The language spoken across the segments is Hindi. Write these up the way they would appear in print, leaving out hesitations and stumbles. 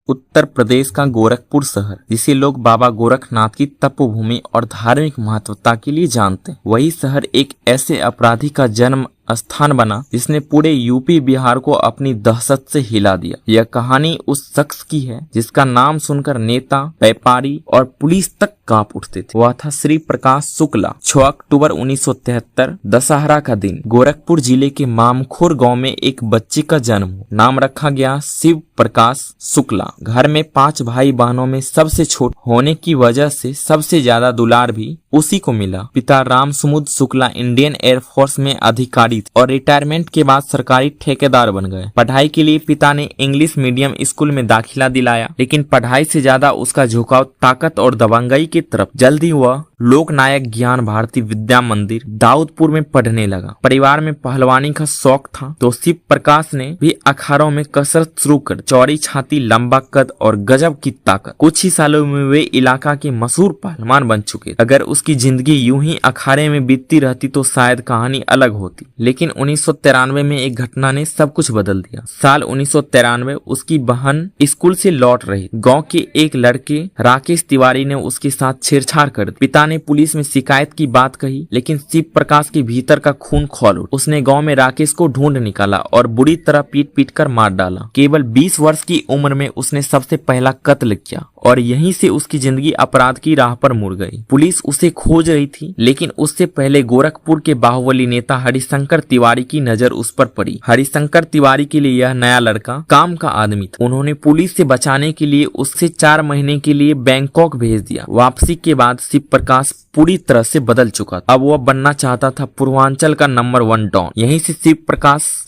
उत्तर प्रदेश का गोरखपुर शहर, जिसे लोग बाबा गोरखनाथ की तपोभूमि और धार्मिक महत्वता के लिए जानते हैं, वही शहर एक ऐसे अपराधी का जन्म स्थान बना जिसने पूरे यूपी बिहार को अपनी दहशत से हिला दिया। यह कहानी उस शख्स की है जिसका नाम सुनकर नेता, व्यापारी और पुलिस तक कांप उठते थे। वह था श्री प्रकाश शुक्ला। 6 अक्टूबर 1973 दशहरा का दिन गोरखपुर जिले के मामखोर गांव में एक बच्चे का जन्म हुआ। नाम रखा गया शिव प्रकाश शुक्ला। घर में 5 भाई बहनों में सबसे छोट होने की वजह से सबसे ज्यादा दुलार भी उसी को मिला। पिता Ram Sumud Shukla Indian air force में अधिकारी थे और रिटायरमेंट के बाद सरकारी ठेकेदार बन गए। पढ़ाई के लिए पिता ने इंग्लिश मीडियम स्कूल में दाखिला दिलाया, लेकिन पढ़ाई से ज्यादा उसका झुकाव ताकत और दबंगई की तरफ। जल्दी वह लोक नायक ज्ञान भारती विद्या मंदिर दाऊदपुर में पढ़ने लगा। परिवार में पहलवानी का शौक था तो शिव प्रकाश ने भी अखाड़ों में कसरत शुरू कर चौड़ी छाती, लंबा कद और गजब की ताकत। कुछ ही सालों में वे इलाका के मशहूर पहलवान बन चुके। अगर उसकी जिंदगी यूं ही अखाड़े में बीतती रहती तो शायद कहानी अलग होती, लेकिन 1993 में एक घटना ने सब कुछ बदल दिया। साल 1993 उसकी बहन स्कूल से लौट रही। गाँव के एक लड़के राकेश तिवारी ने उसके साथ छेड़छाड़ कर दी। पिता ने पुलिस में शिकायत की बात कही, लेकिन शिव प्रकाश के भीतर का खून खौल उठा। उसने गांव में राकेश को ढूंढ निकाला और बुरी तरह पीट पीट कर मार डाला। केवल 20 वर्ष की उम्र में उसने सबसे पहला कत्ल किया और यहीं से उसकी जिंदगी अपराध की राह पर मुड़ गई। पुलिस उसे खोज रही थी, लेकिन उससे पहले गोरखपुर के बाहुबली नेता हरिशंकर तिवारी की नजर उस पर पड़ी। हरिशंकर तिवारी के लिए यह नया लड़का काम का आदमी था। उन्होंने पुलिस से बचाने के लिए उससे 4 महीने के लिए बैंकॉक भेज दिया। वापसी के बाद शिव प्रकाश पूरी तरह से बदल चुका था। अब वह बनना चाहता था पूर्वांचल का नंबर 1 डॉन। यहीं से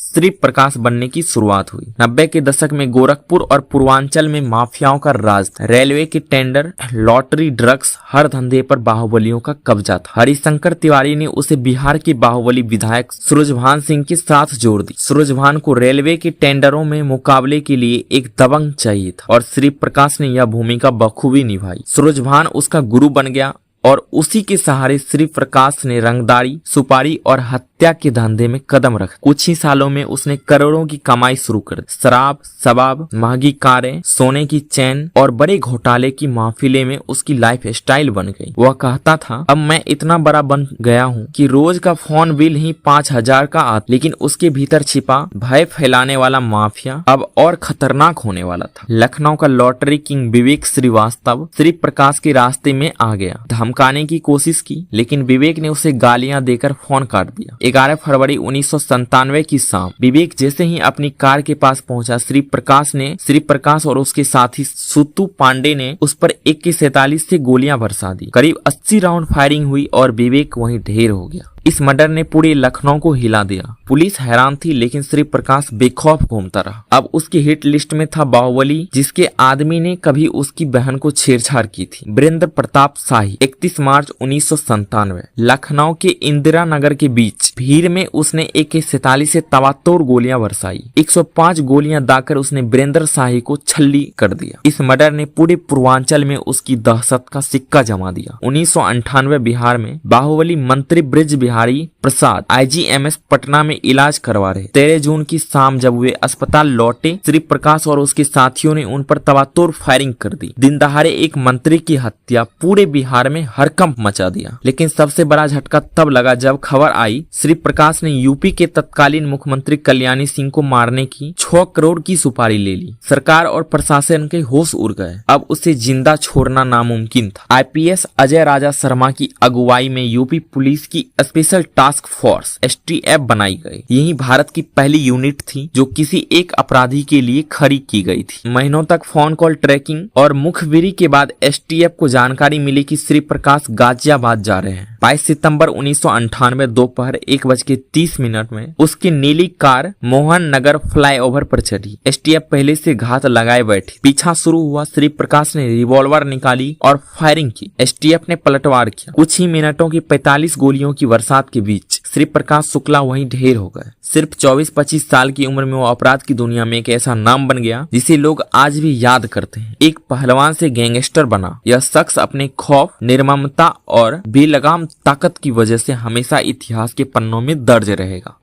श्री प्रकाश बनने की शुरुआत हुई। 90 के दशक में गोरखपुर और पूर्वांचल में माफियाओं का राज था। रेलवे के टेंडर, लॉटरी, ड्रग्स, हर धंधे पर बाहुबलियों का कब्जा था। हरिशंकर तिवारी ने उसे बिहार के बाहुबली विधायक सूरजभान सिंह के साथ जोड़ दी। सूरजभान को रेलवे के टेंडरों में मुकाबले के लिए एक दबंग चाहिए था और श्री प्रकाश ने यह भूमिका बखूबी निभाई। सूरजभान उसका गुरु बन गया और उसी के सहारे श्री प्रकाश ने रंगदारी, सुपारी और हत्या के धंधे में कदम रखा। कुछ ही सालों में उसने करोड़ों की कमाई शुरू कर दी। शराब, शबाब, महंगी कारें, सोने की चैन और बड़े घोटाले की महफिले में उसकी लाइफ स्टाइल बन गई। वह कहता था, अब मैं इतना बड़ा बन गया हूँ कि रोज का फोन बिल ही 5000 का आता। लेकिन उसके भीतर छिपा भय फैलाने वाला माफिया अब और खतरनाक होने वाला था। लखनऊ का लॉटरी किंग विवेक श्रीवास्तव श्री प्रकाश के रास्ते में आ गया। धमकाने की कोशिश की, लेकिन विवेक ने उसे गालियां देकर फोन काट दिया। 11 फरवरी 1997 की शाम विवेक जैसे ही अपनी कार के पास पहुंचा, श्री प्रकाश और उसके साथी सुतु पांडे ने उस पर AK-47 से गोलियां बरसा दी। करीब 80 राउंड फायरिंग हुई और विवेक वहीं ढेर हो गया। इस मर्डर ने पूरे लखनऊ को हिला दिया। पुलिस हैरान थी, लेकिन श्री प्रकाश बेखौफ घूमता रहा। अब उसकी हिट लिस्ट में था बाहुबली, जिसके आदमी ने कभी उसकी बहन को छेड़छाड़ की थी, वीरेंद्र प्रताप शाही। 31 मार्च 1997 लखनऊ के इंदिरा नगर के बीच भीड़ में उसने AK-47 से तवातोड़ गोलियां बरसाई। 105 गोलियां दाकर उसने वीरेंद्र शाही को छल्ली कर दिया। इस मर्डर ने पूरे पूर्वांचल में उसकी दहशत का सिक्का जमा दिया। 1998 बिहार में बाहुबली मंत्री ब्रिज बिहारी प्रसाद IGMS पटना में इलाज करवा रहे। 13 जून की शाम जब वे अस्पताल लौटे, श्री प्रकाश और उसके साथियों ने उन पर तवातोड़ फायरिंग कर दी। दिन दहाड़े एक मंत्री की हत्या पूरे बिहार में हड़कंप मचा दिया। लेकिन सबसे बड़ा झटका तब लगा जब खबर आई श्री प्रकाश ने यूपी के तत्कालीन मुख्यमंत्री कल्याणी सिंह को मारने की 6 करोड़ की सुपारी ले ली। सरकार और प्रशासन के होश उड़ गए। अब उसे जिंदा छोड़ना नामुमकिन था। IPS अजय राजा शर्मा की अगुवाई में यूपी पुलिस की स्पेशल टास्क फोर्स STF बनाई गई। यही भारत की पहली यूनिट थी जो किसी एक अपराधी के लिए खड़ी की गई थी। महीनों तक फोन कॉल ट्रैकिंग और मुखबिरी के बाद STF को जानकारी मिली कि श्री प्रकाश गाजियाबाद जा रहे हैं। 22 सितंबर 1998 दोपहर 1:30 में उसकी नीली कार मोहन नगर फ्लाईओवर पर चढ़ी। STF पहले से घात लगाए बैठी। पीछा शुरू हुआ। श्री प्रकाश ने रिवॉल्वर निकाली और फायरिंग की। STF ने पलटवार किया। कुछ ही मिनटों की 45 गोलियों की बरसात के बीच श्री प्रकाश शुक्ला वहीं ढेर हो गए। सिर्फ 24-25 साल की उम्र में वो अपराध की दुनिया में एक ऐसा नाम बन गया जिसे लोग आज भी याद करते हैं। एक पहलवान से गैंगस्टर बना। यह शख्स अपने खौफ, निर्ममता और बेलगाम ताकत की वजह से हमेशा इतिहास के पन्नों में दर्ज रहेगा।